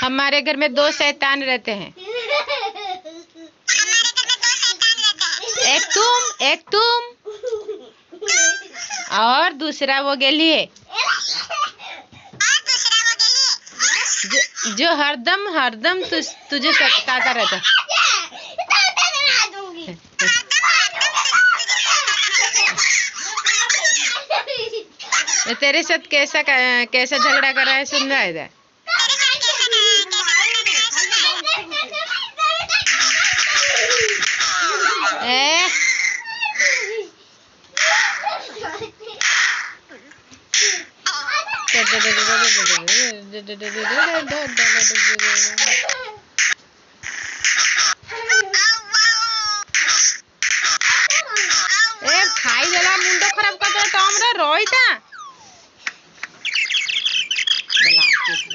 हमारे घर में दो शैतान रहते हैं। एक तुम और दूसरा वो गेली है जो हरदम तुझे सताता रहता है। तेरे साथ कैसा झगड़ा कर रहा है, सुन रहा है इधर। खाई देला मुंड खराब कर टॉम रे रोईता।